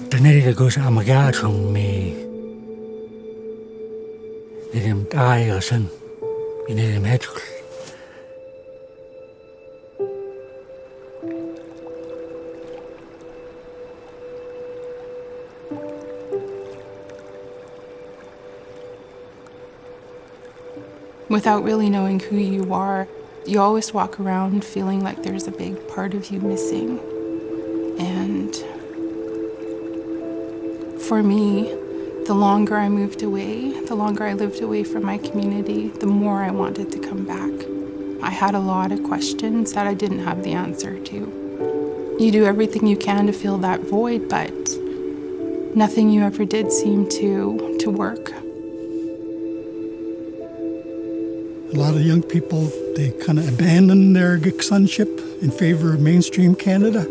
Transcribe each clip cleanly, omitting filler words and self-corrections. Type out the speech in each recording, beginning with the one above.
Tenere goes amagad from me. Let him die or son. Let him head. Without really knowing who you are, you always walk around feeling like there's a big part of you missing. And for me, the longer I moved away, the longer I lived away from my community, the more I wanted to come back. I had a lot of questions that I didn't have the answer to. You do everything you can to fill that void, but nothing you ever did seemed to work. A lot of young people, they kind of abandon their Gitxsanship in favor of mainstream Canada.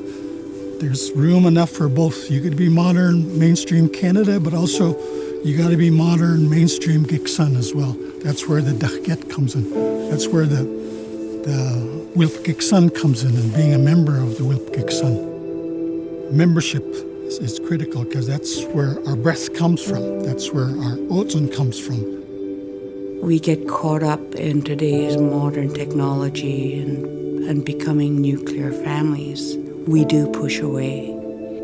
There's room enough for both. You could be modern mainstream Canada, but also you got to be modern mainstream Gitxsan as well. That's where the Dachget comes in. That's where the Wilp Gitxsan comes in, and being a member of the Wilp Gitxsan. Membership is critical because that's where our breath comes from. That's where our Gitxsan comes from. We get caught up in today's modern technology and becoming nuclear families. We do push away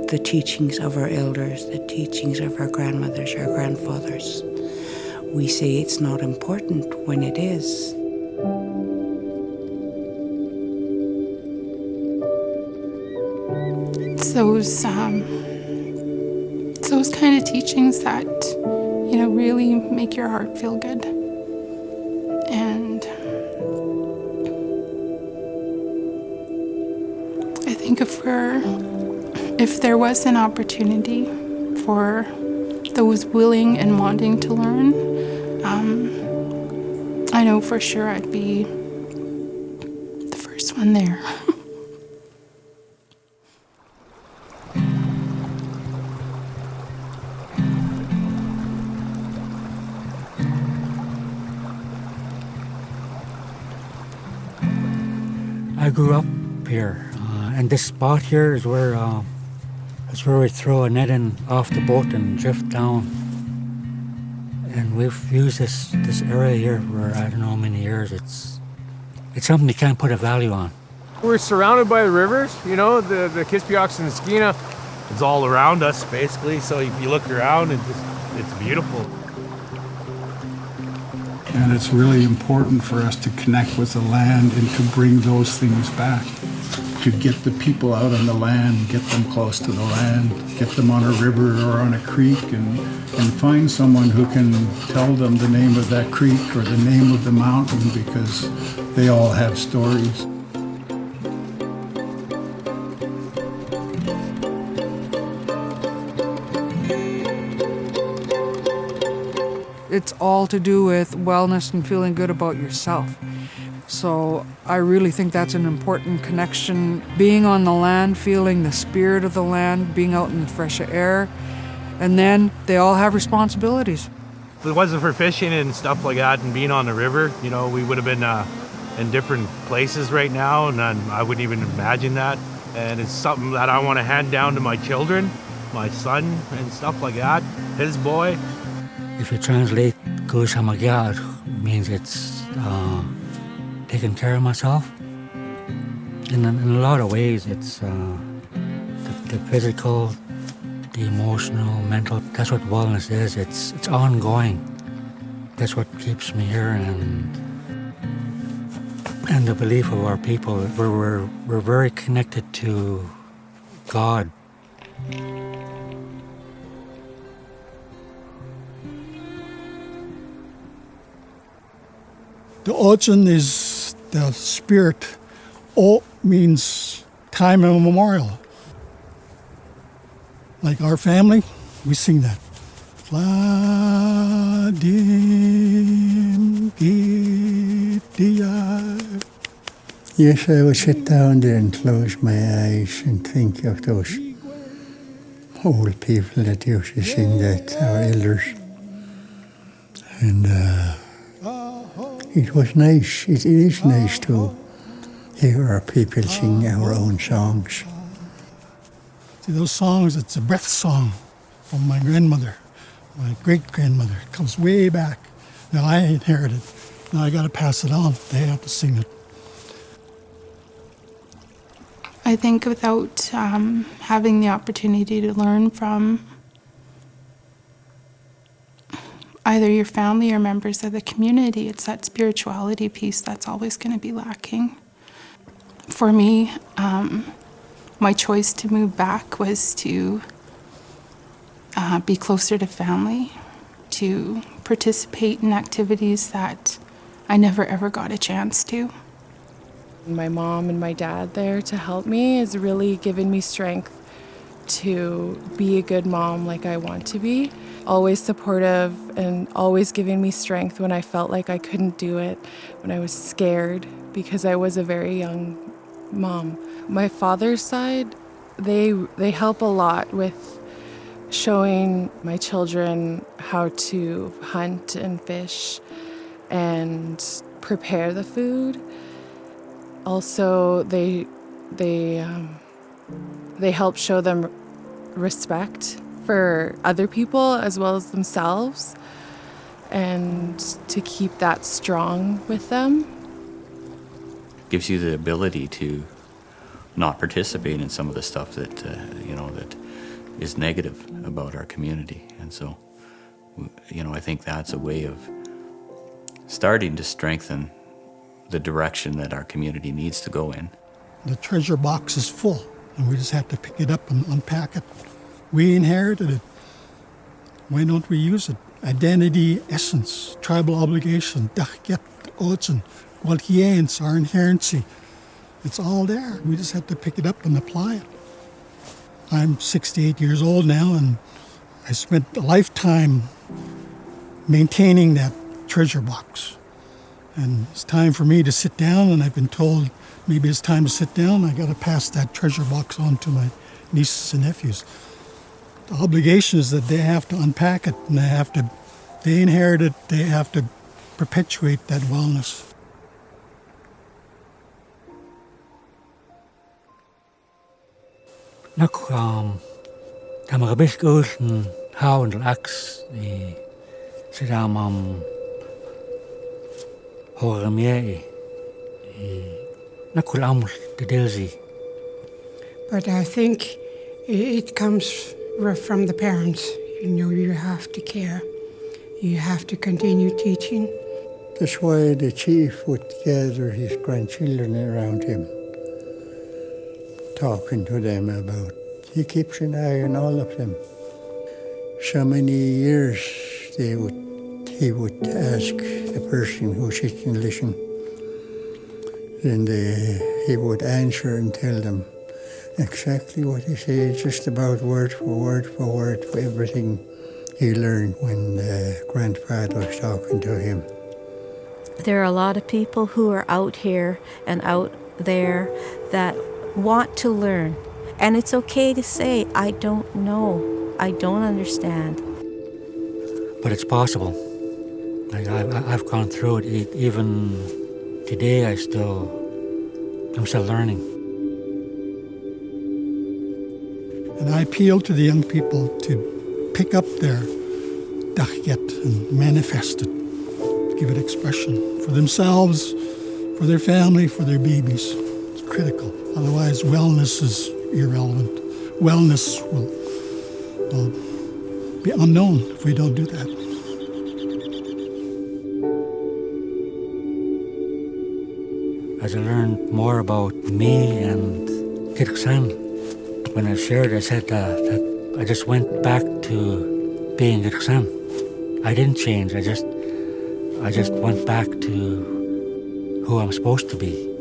the teachings of our elders, the teachings of our grandmothers, our grandfathers. We say it's not important when it is. It's those kind of teachings that, really make your heart feel good. And I think if there was an opportunity for those willing and wanting to learn, I know for sure I'd be the first one there. I grew up here, and this spot here is where we throw a net in off the boat and drift down. And we've used this area here for I don't know how many years. It's something you can't put a value on. We're surrounded by the rivers, the Kispiox and the Skeena. It's all around us basically. So if you look around, it's beautiful. And it's really important for us to connect with the land and to bring those things back. To get the people out on the land, get them close to the land, get them on a river or on a creek, and find someone who can tell them the name of that creek or the name of the mountain, because they all have stories. It's all to do with wellness and feeling good about yourself. So I really think that's an important connection. Being on the land, feeling the spirit of the land, being out in the fresh air, and then they all have responsibilities. If it wasn't for fishing and stuff like that and being on the river, we would have been in different places right now, and I wouldn't even imagine that. And it's something that I want to hand down to my children, my son and stuff like that, his boy. If you translate Goes Hamagad, means it's taking care of myself. In a lot of ways, it's the physical, the emotional, mental. That's what wellness is. It's ongoing. That's what keeps me here, and the belief of our people. We're very connected to God. The Gitxsan is the spirit. O means time immemorial. Like our family, we sing that. Vladim Gitya. Yes, I would sit down there and close my eyes and think of those old people that used to sing that, our elders. And it was nice, it is nice to hear our people sing our own songs. See, those songs, it's a breath song from my grandmother, my great-grandmother. It comes way back. Now I inherited it. Now I got to pass it on. They have to sing it. I think without having the opportunity to learn from either your family or members of the community, it's that spirituality piece that's always going to be lacking. For me, my choice to move back was to be closer to family, to participate in activities that I never ever got a chance to. My mom and my dad there to help me has really given me strength to be a good mom like I want to be. Always supportive and always giving me strength when I felt like I couldn't do it, when I was scared because I was a very young mom. My father's side, they help a lot with showing my children how to hunt and fish and prepare the food. Also, they help show them respect for other people as well as themselves, and to keep that strong with them. Gives you the ability to not participate in some of the stuff that that is negative about our community, and so I think that's a way of starting to strengthen the direction that our community needs to go in. The treasure box is full, and we just have to pick it up and unpack it. We inherited it. Why don't we use it? Identity, essence, tribal obligation, dachget, ochen, gwaltiens, our inherency. It's all there. We just have to pick it up and apply it. I'm 68 years old now, and I spent a lifetime maintaining that treasure box. And it's time for me to sit down, and I've been told maybe it's time to sit down. I got to pass that treasure box on to my nieces and nephews. The obligation is that they have to unpack it, and they inherit it, they have to perpetuate that wellness. Nak ta mga biskos n how and lax sila horamie nakulamos the delzi. But I think it comes from the parents. You have to care. You have to continue teaching. That's why the chief would gather his grandchildren around him, talking to them about. He keeps an eye on all of them. So many years he would ask the person who sits and listen. Then he would answer and tell them exactly what he said, just about word for word for word for everything he learned when grandfather was talking to him. There are a lot of people who are out here and out there that want to learn. And it's okay to say, I don't know, I don't understand. But it's possible. Like I've gone through it. Even today, I'm still learning. And I appeal to the young people to pick up their dachget and manifest it, give it expression for themselves, for their family, for their babies. It's critical. Otherwise, wellness is irrelevant. Wellness will be unknown if we don't do that. As I learned more about me and Gitxsan, when I shared, I said that I just went back to being Gitxsan. I didn't change. I just went back to who I'm supposed to be.